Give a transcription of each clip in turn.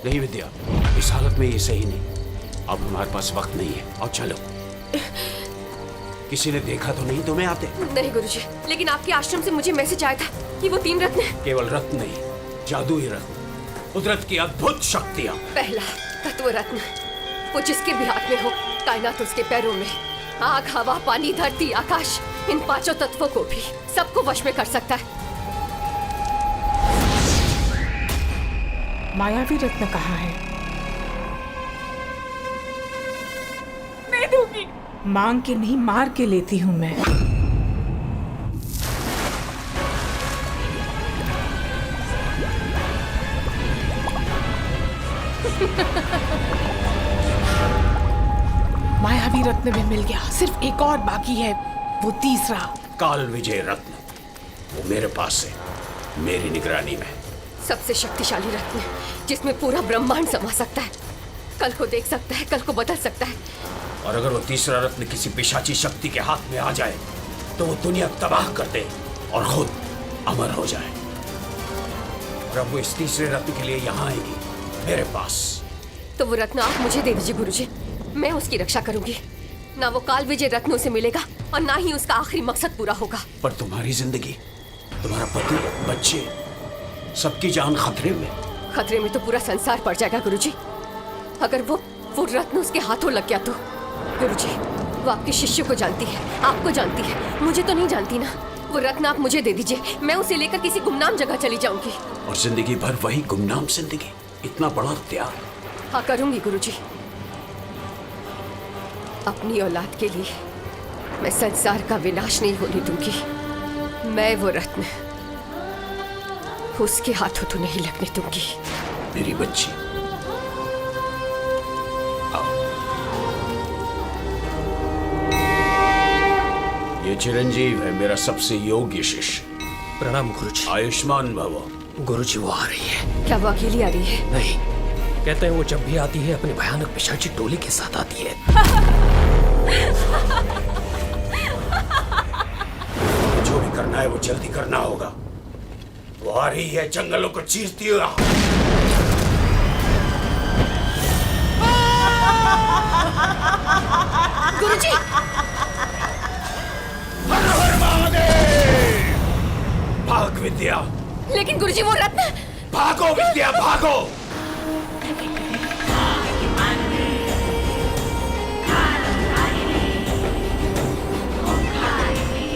नहीं विद्या, इस हालत में ये सही नहीं। अब हमारे पास वक्त नहीं है। और चलो। किसी ने देखा तो नहीं तुम्हें आते? नहीं गुरुजी, लेकिन आपके आश्रम से मुझे मैसेज आया था कि वो 3 रत्न। केवल रत्न नहीं, जादुई रत्न, कुदरत की अद्भुत शक्तियाँ। पहला तत्व रत्न, वो जिसके भी हाथ में हो, कायनात उसके पैरों में। आग, हवा, पानी, धरती, आकाश, इन 5 तत्वों को भी सबको वश में कर सकता है। मायावी रत्न कहाँ है? मैं दूंगी। मांग के नहीं, मार के लेती हूँ मैं। मायावी रत्न भी मिल गया, सिर्फ एक और बाकी है, वो तीसरा। काल विजय रत्न, वो मेरे पास है, मेरी निगरानी में। सबसे शक्तिशाली रत्न, जिसमें पूरा ब्रह्मांड समा सकता है। कल को देख सकता है, कल को बदल सकता है। और अगर वो तीसरा रत्न किसी पिशाची शक्ति के हाथ में आ जाए तो वो दुनिया तबाह कर दे और खुद अमर हो जाए। प्रभु इस तीसरे रत्न के लिए यहाँ आएगी, मेरे पास। तो वो रत्न आप मुझे दे दीजिए गुरुजी, मैं उसकी रक्षा करूंगी। ना वो काल विजय रत्न उसे मिलेगा और ना ही उसका आखिरी मकसद पूरा होगा। पर तुम्हारी जिंदगी, तुम्हारा पति, बच्चे, सबकी जान खतरे में। खतरे में तो पूरा संसार पड़ जाएगा गुरुजी, अगर वो रत्न उसके हाथों लग गया तो। गुरुजी, वो आपके शिष्य को जानती है, आपको जानती है, मुझे तो नहीं जानती ना। वो रत्न आप मुझे दे दीजिए, मैं उसे लेकर किसी गुमनाम जगह चली जाऊंगी। और जिंदगी भर वही गुमनाम जिंदगी, इतना बड़ा त्याग? हाँ करूंगी गुरुजी। अपनी औलाद के लिए मैं संसार का विनाश नहीं होने दूंगी। मैं वो रत्न उसके हाथों तो नहीं लगने दूंगी। मेरी बच्ची, आओ। ये चिरंजीव है, मेरा सबसे योग्य शिष्य। प्रणाम गुरुजी। आयुष्मान भव। गुरुजी, वो आ रही है। क्या वो अकेली आ रही है? नहीं, कहते हैं वो जब भी आती है अपनी भयानक पिशाची टोली के साथ आती है। जो भी करना है वो जल्दी करना होगा। वो आ रही है, जंगलों को चीरती हुई। गुरुजी! हर हर महादेव! भाग विद्या! लेकिन गुरुजी वो रत्न! भागो विद्या, भागो!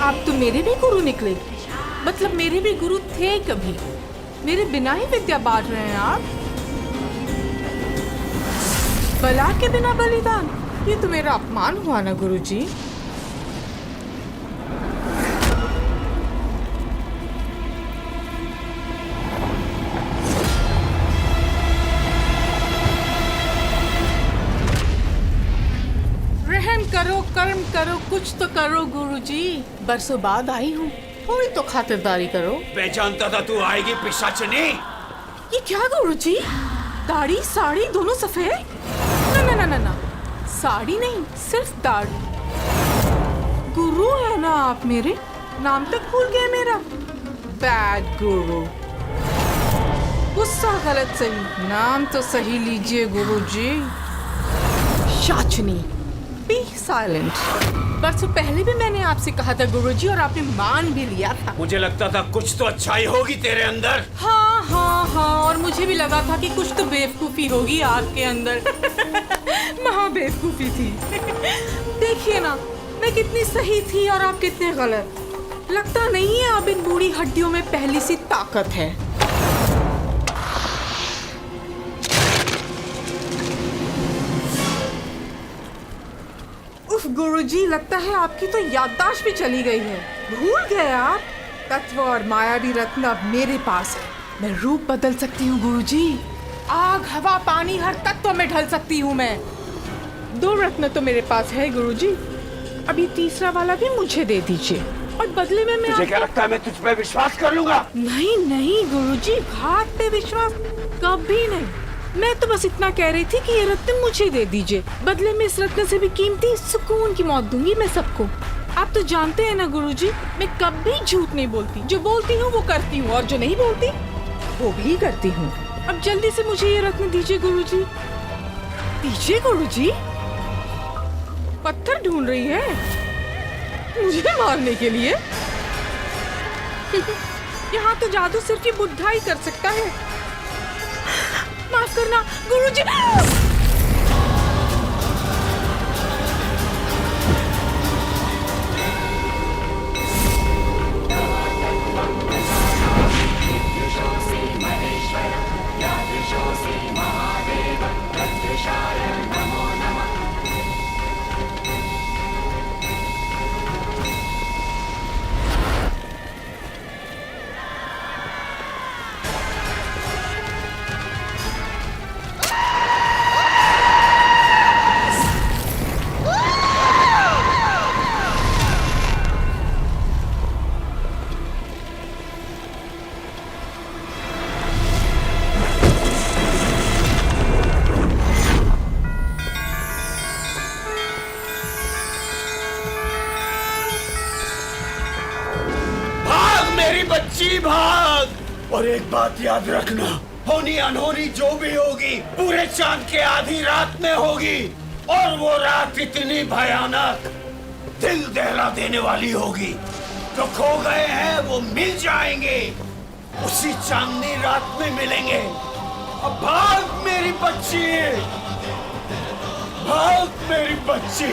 आप तो मेरे भी गुरु निकले, मतलब मेरे भी गुरु थे कभी। मेरे बिना ही विद्या बांट रहे हैं आप। बला के बिना बलिदान, ये तो मेरा अपमान हुआ ना गुरुजी। रहम करो, कर्म करो, कुछ तो करो गुरुजी। बरसों बाद आई हूँ, थोड़ी तो खातिरदारी करो। मैं जानता था तू आएगी पिशाचनी। ये क्या गुरुजी? दाढ़ी साड़ी दोनों सफेद? ना ना ना ना ना, साड़ी नहीं, सिर्फ दाढ़ी। गुरु है ना आप मेरे? नाम तक भूल गए मेरा। बैड गुरु। गुस्सा गलत सही, नाम तो सही लीजिए गुरुजी। शाचनी। B silent. बरसों पहले भी मैंने आपसे कहा था गुरुजी, और आपने मान भी लिया था। मुझे लगता था कुछ तो अच्छाई होगी तेरे अंदर। हाँ हाँ हाँ, और मुझे भी लगा था कि कुछ तो बेवकूफी होगी आपके अंदर। महा बेवकूफी थी। देखिए ना, मैं कितनी सही थी और आप कितने गलत। लगता नहीं है अब इन बूढ़ी हड्डियों में पहली सी ताकत है। उफ गुरुजी, लगता है आपकी तो याददाश्त भी चली गई है। भूल गए आप? तत्व और मायावी रत्न अब मेरे पास है। मैं रूप बदल सकती हूँ गुरुजी। आग, हवा, पानी, हर तत्व में ढल सकती हूँ मैं। 2 रत्न तो मेरे पास है गुरुजी, अभी तीसरा वाला भी मुझे दे दीजिए, और बदले में मैं तुझे क्या लगता है मैं तुझ पे विश्वास कर लूंगा? नहीं नहीं गुरुजी, घाट पे विश्वास कभी नहीं। मैं तो बस इतना कह रही थी कि ये रत्न मुझे दे दीजिए, बदले में इस रत्न से भी कीमती सुकून की मौत दूंगी मैं सबको। आप तो जानते हैं ना गुरुजी, मैं कभी झूठ नहीं बोलती। जो बोलती हूँ वो करती हूँ, और जो नहीं बोलती वो भी करती हूँ। अब जल्दी से मुझे ये रत्न दीजिए गुरुजी। दीजिए गुरुजी। पत्थर ढूंढ रही है मुझे मारने के लिए। यहाँ तो जादू सिर्फ ये बुद्धा ही कर सकता है। माफ करना गुरुजी। मेरी बच्ची भाग। और एक बात याद रखना, होनी अनहोनी जो भी होगी पूरे चांद के आधी रात में होगी। और वो रात इतनी भयानक, दिल दहला देने वाली होगी। जो खो गए हैं वो मिल जाएंगे, उसी चांदनी रात में मिलेंगे। अब भाग मेरी बच्ची, भाग मेरी बच्ची।